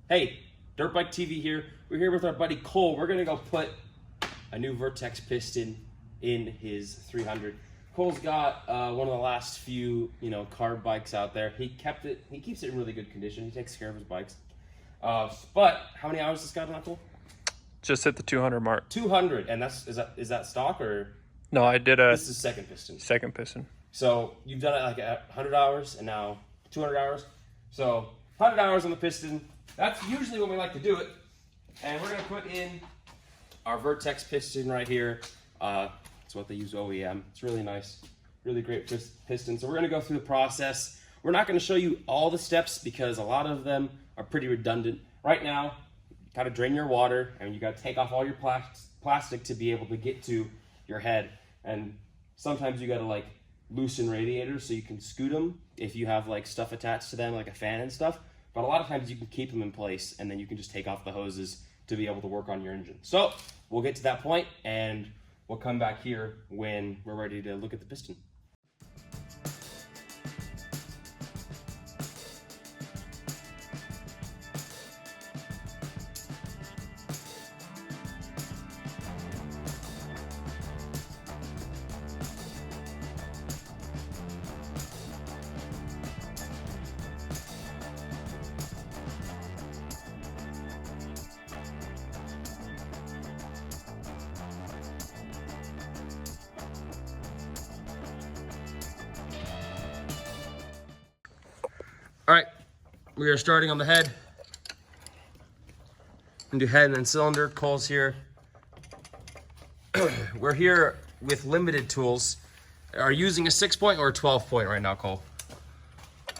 Hey, Dirt Bike TV here. We're here with our buddy Cole. We're gonna go put a new Vertex piston in his 300. Cole's got one of the last few, carb bikes out there. He keeps it in really good condition. He takes care of his bikes. But how many hours this got on, Cole? Just hit the 200 mark. 200, and is that stock or? No, I did a This is second piston. second piston. So you've done it like 100 hours and now 200 hours. So 100 hours on the piston. That's usually when we like to do it. And we're gonna put in our Vertex piston right here. It's what they use OEM. It's really nice, really great piston. So we're gonna go through the process. We're not gonna show you all the steps because a lot of them are pretty redundant. Right now, you gotta drain your water and you gotta take off all your plastic to be able to get to your head. And sometimes you gotta loosen radiators so you can scoot them if you have stuff attached to them, like a fan and stuff. But a lot of times you can keep them in place and then you can just take off the hoses to be able to work on your engine. So we'll get to that point and we'll come back here when we're ready to look at the piston. All right, we are starting on the head. And do head and then cylinder. Cole's here. We're here with limited tools. Are you using a 6-point or a 12-point right now, Cole?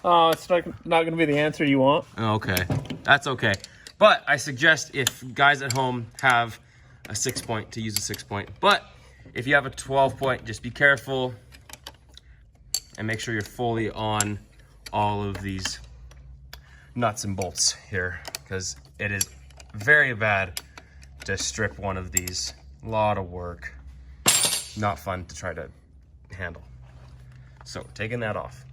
Oh, it's not going to be the answer you want. Okay, that's okay. But I suggest if guys at home have a 6-point to use a 6-point. But if you have a 12-point, just be careful and make sure you're fully on all of these nuts and bolts here, because it is very bad to strip one of these. A lot of work, not fun to try to handle. So taking that off.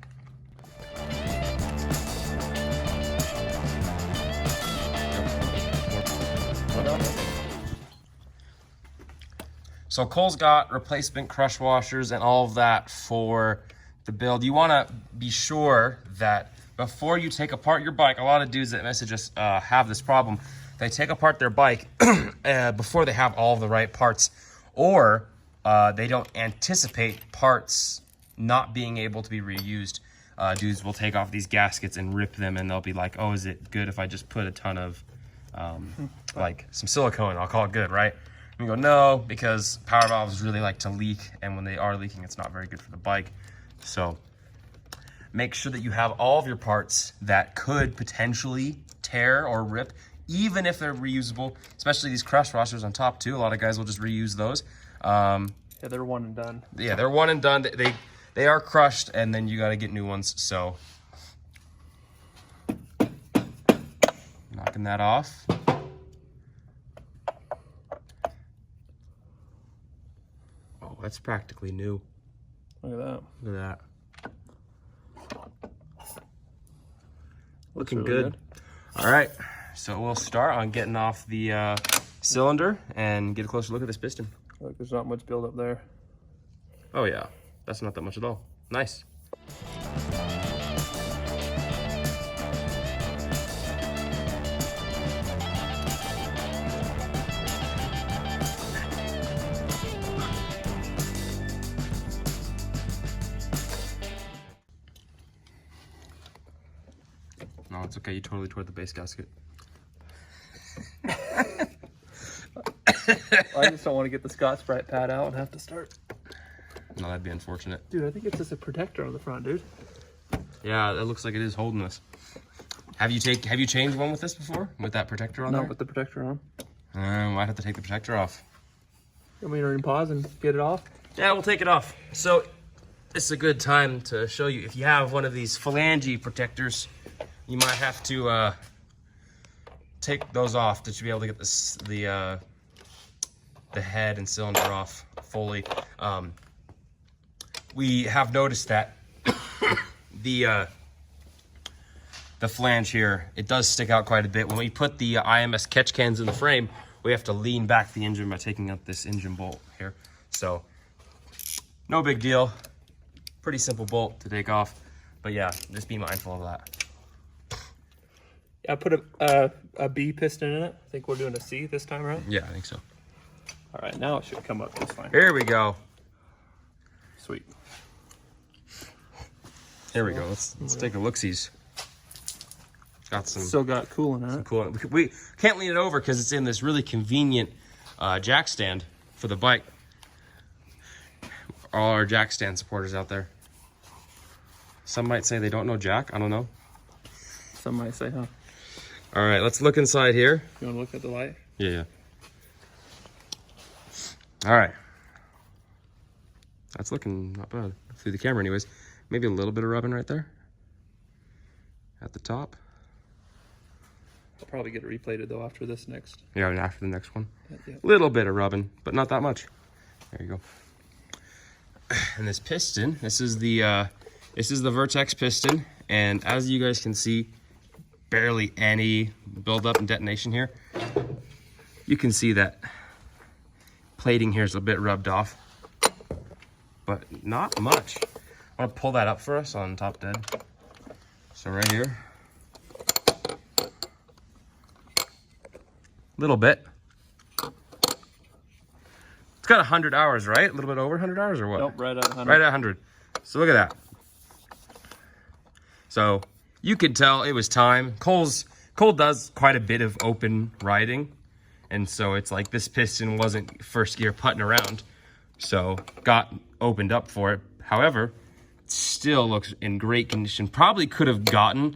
So Cole's got replacement crush washers and all of that for the build. You want to be sure that before you take apart your bike, a lot of dudes that message us have this problem. They take apart their bike before they have all of the right parts, or they don't anticipate parts not being able to be reused. Dudes will take off these gaskets and rip them, and they'll be like, oh, is it good if I just put a ton of some silicone? I'll call it good, right? And we go, no, because power valves really like to leak, and when they are leaking, it's not very good for the bike. So make sure that you have all of your parts that could potentially tear or rip, even if they're reusable, especially these crush washers on top too. A lot of guys will just reuse those. Yeah, they're one and done. Yeah, they're one and done. They are crushed, and then you got to get new ones. So knocking that off. Oh, that's practically new. Look at that. Look at that. Looks Looking really good. All right, so we'll start on getting off the cylinder and get a closer look at this piston. Look, there's not much build up there. Oh yeah, that's not that much at all. Nice. No, it's okay. You totally tore the base gasket. I just don't want to get the Scotch-Brite pad out and have to start. No, that'd be unfortunate. Dude, I think it's just a protector on the front, dude. Yeah, it looks like it is holding this. Have you changed one with this before? With that protector on there? No, with the protector on. Might have to take the protector off. You want me to pause and get it off? Yeah, we'll take it off. So this is a good time to show you. If you have one of these phalange protectors, you might have to take those off to be able to get the head and cylinder off fully. We have noticed that the the flange here, it does stick out quite a bit. When we put the IMS catch cans in the frame, we have to lean back the engine by taking out this engine bolt here. So no big deal. Pretty simple bolt to take off. But yeah, just be mindful of that. I put a B piston in it. I think we're doing a C this time, right? Yeah, I think so. All right, now it should come up just fine. Here we go. Sweet. Here we go. Let's take a look-sees. Got some. Still got coolant in it. Cool. We can't lean it over because it's in this really convenient jack stand for the bike. All our jack stand supporters out there. Some might say they don't know jack. I don't know. Some might say, huh? All right, let's look inside here. You want to look at the light? Yeah. All right. That's looking not bad through the camera anyways. Maybe a little bit of rubbing right there at the top. I'll probably get it replated though after this next. Yeah, and after the next one. Yeah. Little bit of rubbing, but not that much. There you go. And this piston, this is the Vertex piston, and as you guys can see, barely any buildup and detonation here. You can see that plating here is a bit rubbed off, but not much. I want to pull that up for us on top dead. So right here, little bit. It's got 100 hours, right? A little bit over 100 hours or what? Nope, right at 100. Right at 100. So look at that. So you could tell it was time. Cole does quite a bit of open riding. And so it's like this piston wasn't first gear putting around. So got opened up for it. However, it still looks in great condition. Probably could have gotten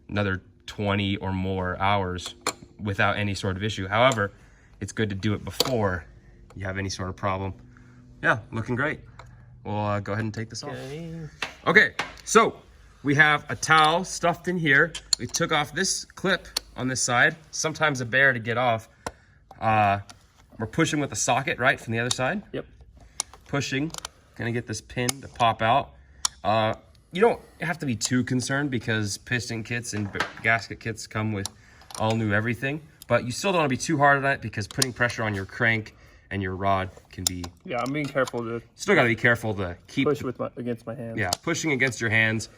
another 20 or more hours without any sort of issue. However, it's good to do it before you have any sort of problem. Yeah, looking great. We'll go ahead and take this off. Okay, so we have a towel stuffed in here. We took off this clip on this side. Sometimes a bear to get off. We're pushing with the socket, right, from the other side. Yep. Pushing, gonna get this pin to pop out. You don't have to be too concerned because piston kits and gasket kits come with all new everything, but you still don't want to be too hard on it because putting pressure on your crank and your rod can be... Yeah, I'm being careful to... Still got to be careful to keep... Push against my hands. Yeah, pushing against your hands.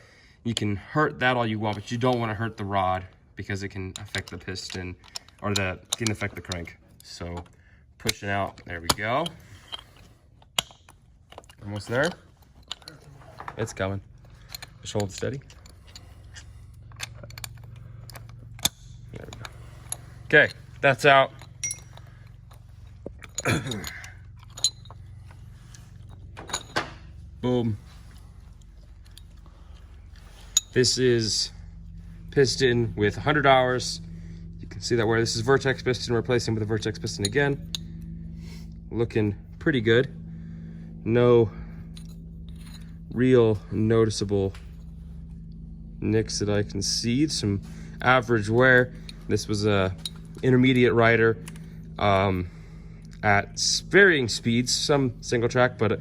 You can hurt that all you want, but you don't want to hurt the rod because it can affect the piston or can affect the crank. So pushing out, there we go. Almost there. It's coming. Just hold steady. There we go. Okay, that's out. Boom. This is piston with 100 hours. You can see that where this is Vertex piston, replacing with a Vertex piston again. Looking pretty good. No real noticeable nicks that I can see. Some average wear. This was a intermediate rider at varying speeds, some single track, but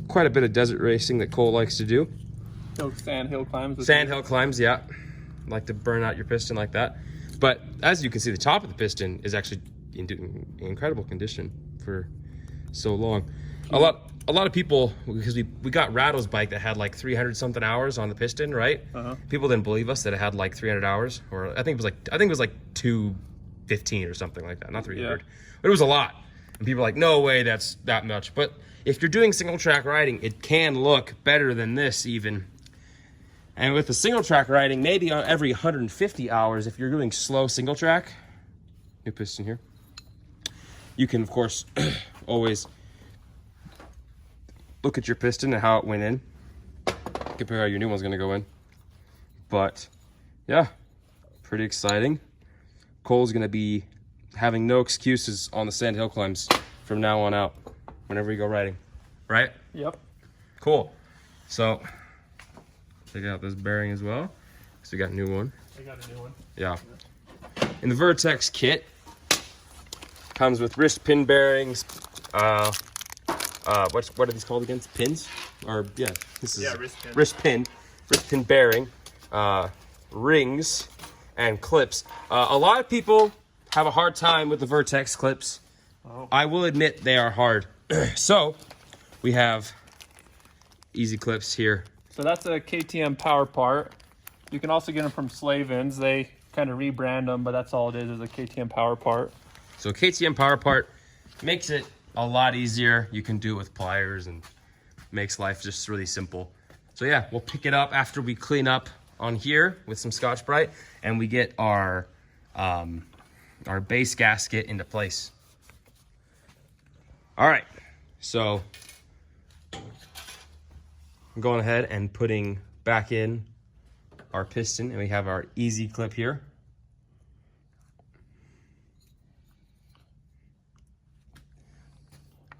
quite a bit of desert racing that Cole likes to do. No sandhill climbs. Sandhill climbs, yeah. Like to burn out your piston like that. But as you can see, the top of the piston is actually in incredible condition for so long. A lot of people, because we got Rattle's bike that had like 300 something hours on the piston, right? People didn't believe us that it had like 300 hours, or I think it was like 215 or something like that, not 300. Yeah. But it was a lot. And people are like, no way that's that much. But if you're doing single track riding, it can look better than this even. And with the single track riding, maybe on every 150 hours, if you're doing slow single track, new piston here, you can of course always look at your piston and how it went in, compare how your new one's gonna go in. But yeah, pretty exciting. Cole's gonna be having no excuses on the sandhill climbs from now on out, whenever you go riding, right? Yep. Cool. So take out this bearing as well. So we got a new one. I got a new one. Yeah. In the Vertex kit, comes with wrist pin bearings. What are these called again? Pins? Or yeah, this is wrist pin. Wrist pin bearing, rings and clips. A lot of people have a hard time with the Vertex clips. Oh. I will admit they are hard. So we have easy clips here. So that's a KTM power part. You can also get them from Slavens. They kind of rebrand them, but that's all it is a KTM power part. So KTM power part makes it a lot easier. You can do it with pliers and makes life just really simple. So yeah, we'll pick it up after we clean up on here with some Scotch-Brite and we get our base gasket into place. All right, so I'm going ahead and putting back in our piston, and we have our easy clip here.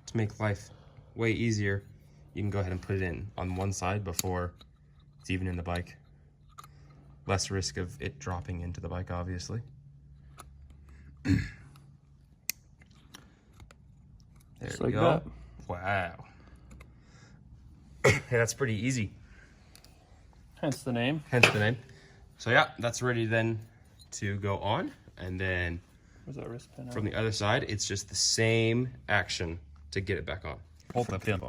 To make life way easier, you can go ahead and put it in on one side before it's even in the bike. Less risk of it dropping into the bike, obviously. There Just we like go. that. Wow. Yeah, that's pretty easy. Hence the name. Hence the name. So yeah, that's ready then to go on. And then Where's that wrist pin? from the other side, it's just the same action to get it back on. Hold the pin.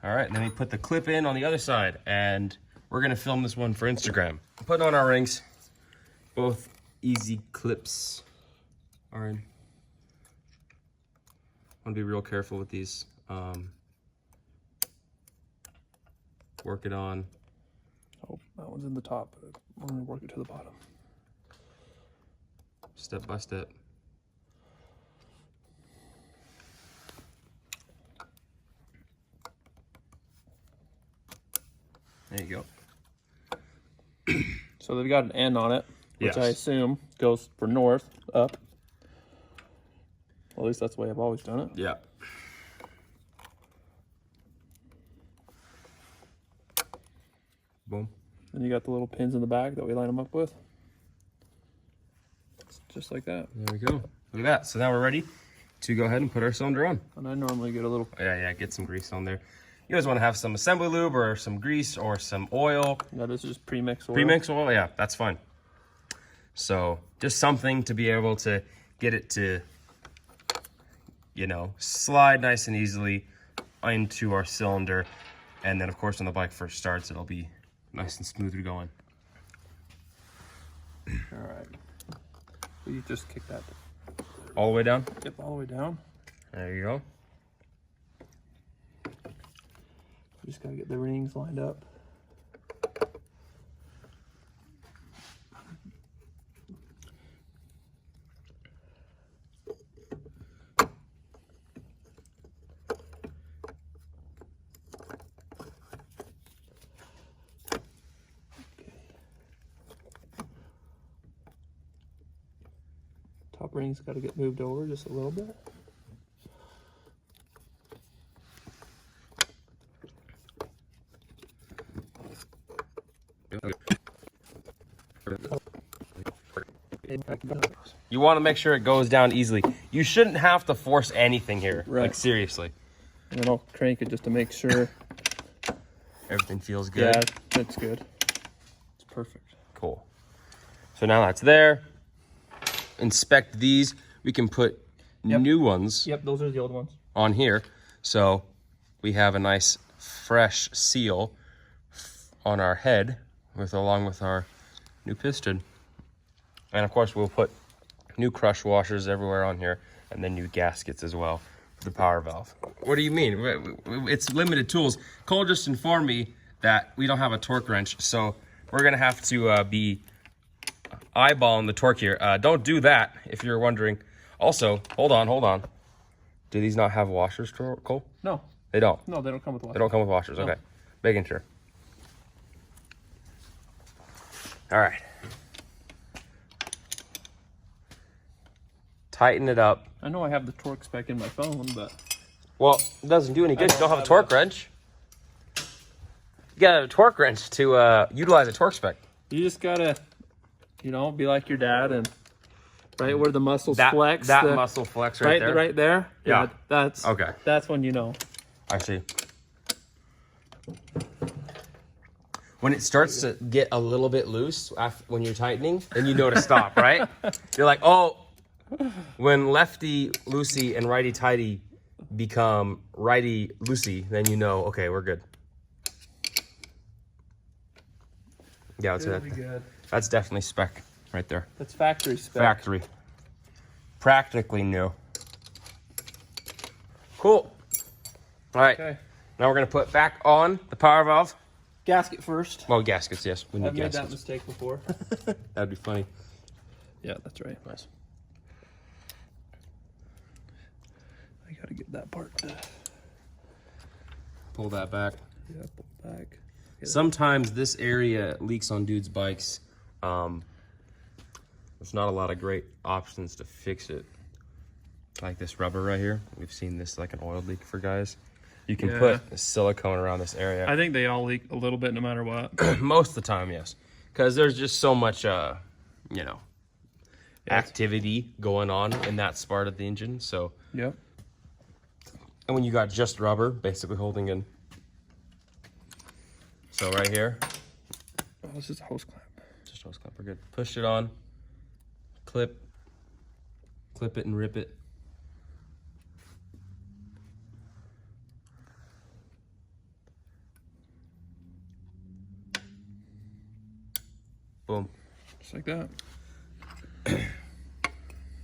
All right, and then we put the clip in on the other side, and we're gonna film this one for Instagram. Putting on our rings. Both easy clips are in. I want to be real careful with these. Work it on. Oh, that one's in the top. I'm gonna work it to the bottom. Step by step. There you go. So they've got an N on it, which Yes. I assume goes for north, up. Well, at least that's the way I've always done it. Yeah. Boom. Then you got the little pins in the back that we line them up with. Just like that. There we go. Look at that. So now we're ready to go ahead and put our cylinder on. And I normally get a little, Yeah, get some grease on there. You guys want to have some assembly lube or some grease or some oil. that is just premix oil. Premix oil, yeah, that's fine. So just something to be able to get it to, you know, slide nice and easily into our cylinder. And then of course when the bike first starts, it'll be nice and smooth going. All right. You just kick that. All the way down? Yep, all the way down. There you go. You just gotta get the rings lined up. Top ring's got to get moved over just a little bit. You want to make sure it goes down easily. You shouldn't have to force anything here. Right. Like seriously. And then I'll crank it just to make sure. Everything feels good. Yeah, that's good. It's perfect. Cool. So now that's there. Inspect these. We can put new ones Yep, those are the old ones. on here. So we have a nice fresh seal on our head along with our new piston. And of course we'll put new crush washers everywhere on here and then new gaskets as well for the power valve. What do you mean? It's limited tools. Cole just informed me that we don't have a torque wrench, so we're gonna have to be eyeballing the torque here. Don't do that if you're wondering. Also, hold on. Do these not have washers, Cole? No, They don't. no, they don't come with They one. don't come with washers. Okay. Making sure. All right. Tighten it up. I know I have the torque spec in my phone, but Well, it doesn't do any good. You don't have a torque wrench. You got a torque wrench to utilize a torque spec. you just gotta, you know, be like your dad and right where the muscles That flex. that the, muscle flex right there. right there. Yeah. That's Okay. That's when you know. I see. When it starts to get a little bit loose when you're tightening, then you know to stop, right? You're like, oh, when lefty loosey and righty tighty become righty loosey, then you know, okay, we're good. Yeah, that's definitely spec right there. That's factory spec. Factory. Practically new. Cool. All right. Okay. Now we're going to put back on the power valve. Gasket first. Well, gaskets, yes. We need I've gaskets. made that mistake before. That'd be funny. Yeah, that's right. Nice. I got to get that part. Pull that back. Yeah, pull it back. Sometimes this area leaks on dudes' bikes. There's not a lot of great options to fix it. Like this rubber right here. We've seen this like an oil leak for guys. You can put silicone around this area. I think they all leak a little bit no matter what. Most of the time, yes. Because there's just so much, you know, activity going on in that part of the engine. So, yep. And when you got just rubber basically holding in. So right here. Oh, this is a hose clamp. Just a hose clamp, we're good. Push it on, clip it and rip it. Boom. Just like that.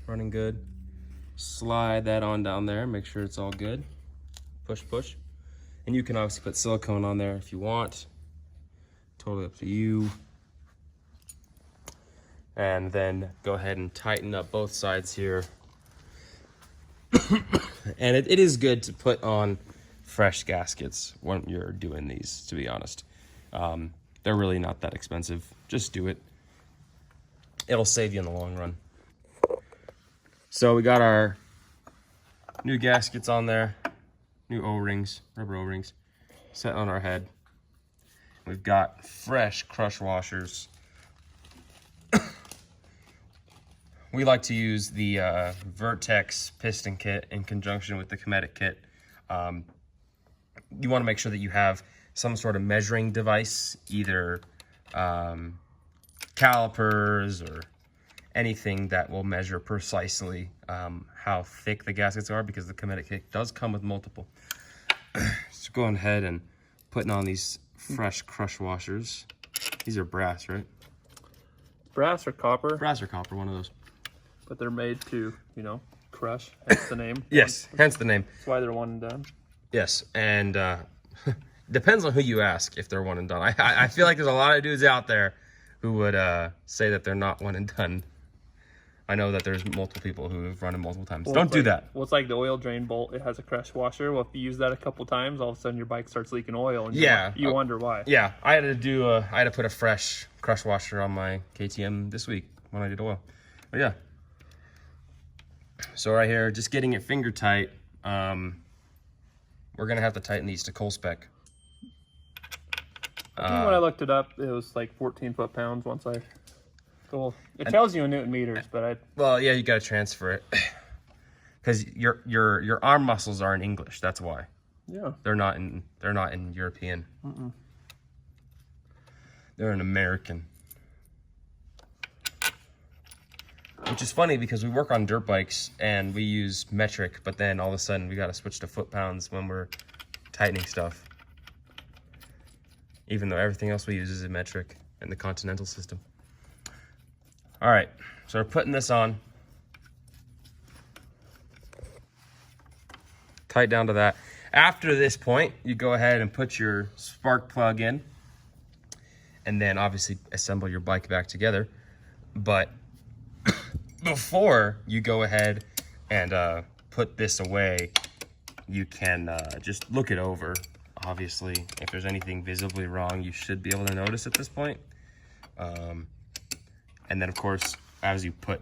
Running good. Slide that on down there, make sure it's all good. Push, push. And you can obviously put silicone on there if you want. Totally up to you. And then go ahead and tighten up both sides here. And it is good to put on fresh gaskets when you're doing these, to be honest. They're really not that expensive. Just do it. It'll save you in the long run. So we got our new gaskets on there, new O-rings, rubber O-rings, set on our head. We've got fresh crush washers. We like to use the Vertex piston kit in conjunction with the Kinetic kit. You want to make sure that you have some sort of measuring device, either calipers or anything that will measure precisely how thick the gaskets are, because the Kinetic kit does come with multiple. So going ahead and putting on these fresh crush washers. These are brass, right? Brass or copper? Brass or copper, one of those. But they're made to, you know, crush. Hence the name. Yes, hence the name. That's why they're one and done. Yes, and depends on who you ask if they're one and done. I feel like there's a lot of dudes out there who would say that they're not one and done. I know that there's multiple people who have run it multiple times. Well, Don't do that. Well, it's like the oil drain bolt. It has a crush washer. Well, if you use that a couple times, all of a sudden your bike starts leaking oil, and you wonder why. Yeah, I had to put a fresh crush washer on my KTM this week when I did oil. But yeah. So right here, just getting it finger tight. We're gonna have to tighten these to Cole spec. I think when I looked it up, it was like 14 foot-pounds once I. Well, it tells you in Newton meters, but Well, yeah, you gotta transfer it because your arm muscles are in English. That's why. Yeah. They're not in European. They're in American. Which is funny because we work on dirt bikes and we use metric, but then all of a sudden we got to switch to foot-pounds when we're tightening stuff. Even though everything else we use is in metric in the continental system. All right, so we're putting this on. Tight down to that. After this point, you go ahead and put your spark plug in and then obviously assemble your bike back together. But before you go ahead and put this away, you can just look it over. Obviously, if there's anything visibly wrong, you should be able to notice at this point. And then, of course, as you put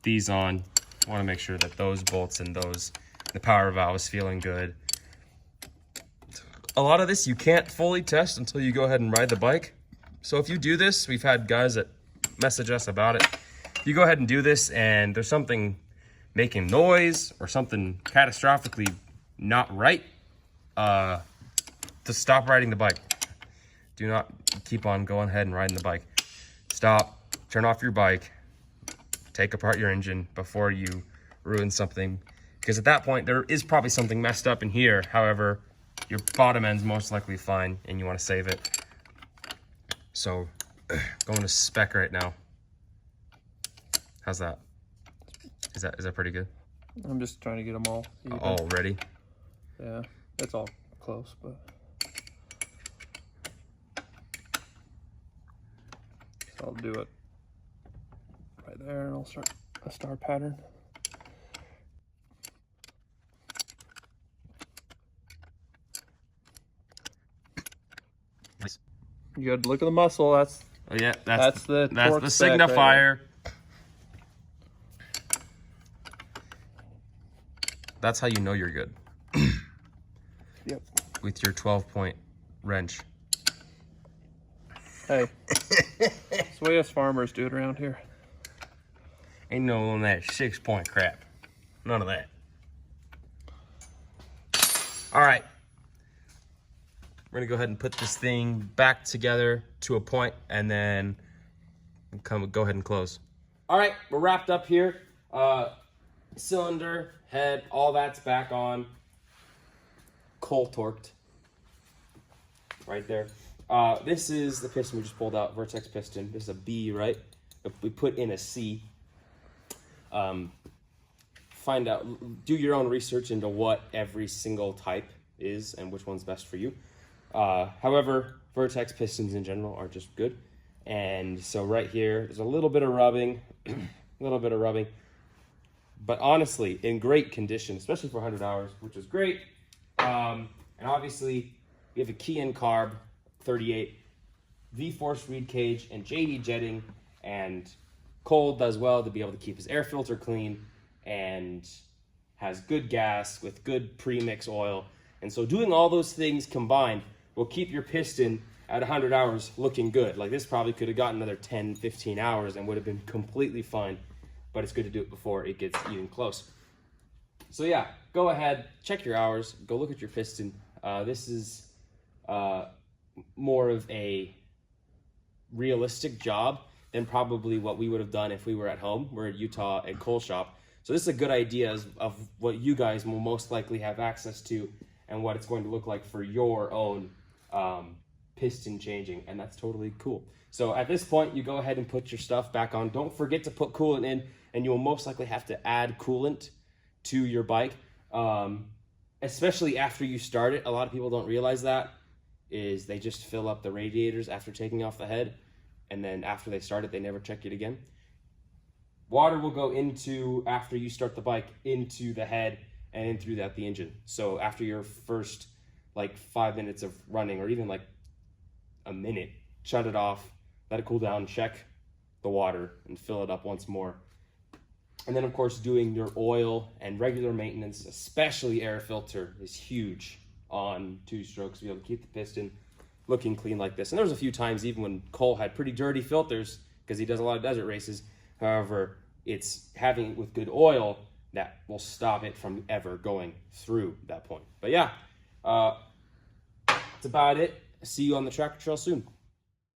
these on, you want to make sure that those bolts and the power valve is feeling good. A lot of this you can't fully test until you go ahead and ride the bike. So if you do this, we've had guys that message us about it. If you go ahead and do this and there's something making noise or something catastrophically not right, to stop riding the bike. Do not keep on going ahead and riding the bike. Stop, turn off your bike, take apart your engine before you ruin something. Because at that point, there is probably something messed up in here. However, your bottom end's most likely fine and you want to save it. So, going to spec right now. How's that? Is that pretty good? I'm just trying to get them all even. All ready? Yeah, it's all close, but. So I'll do it right there, and I'll start a star pattern. Nice. Good. Look at the muscle. That's that's the signifier. That's how you know you're good. Yep. With your 12-point wrench. Hey, that's the way us farmers do it around here. Ain't no on that 6-point crap. None of that. All right. We're gonna go ahead and put this thing back together to a point, and then go ahead and close. All right, we're wrapped up here. Cylinder, head, all that's back on. Coal torqued. Right there. This is the piston we just pulled out, Vertex piston. This is a B, right? We put in a C. Find out, do your own research into what every single type is and which one's best for you. However, Vertex pistons in general are just good. And so right here, there's a little bit of rubbing, but honestly, in great condition, especially for 100 hours, which is great. And obviously, we have a key in carb, 38, V-force reed cage, and JD jetting, and Cole does well to be able to keep his air filter clean, and has good gas with good pre-mix oil. And so doing all those things combined will keep your piston at 100 hours looking good. Like this probably could have gotten another 10, 15 hours and would have been completely fine, but it's good to do it before it gets even close. So yeah, go ahead, check your hours, go look at your piston. This is more of a realistic job than probably what we would have done if we were at home. We're at Utah at Coal Shop. So this is a good idea of what you guys will most likely have access to and what it's going to look like for your own piston changing, and that's totally cool. So at this point, you go ahead and put your stuff back on. Don't forget to put coolant in, and you will most likely have to add coolant to your bike, especially after you start it. A lot of people don't realize that, is they just fill up the radiators after taking off the head, and then after they start it, they never check it again. Water will go into, after you start the bike, into the head and in through the engine. So after your first like 5 minutes of running, or even like a minute, shut it off, let it cool down, check the water and fill it up once more. And then of course doing your oil and regular maintenance, especially air filter, is huge on two-strokes to be able to keep the piston looking clean like this. And there was a few times even when Cole had pretty dirty filters because he does a lot of desert races. However, it's having it with good oil that will stop it from ever going through that point. But yeah, that's about it. See you on the tractor trail soon.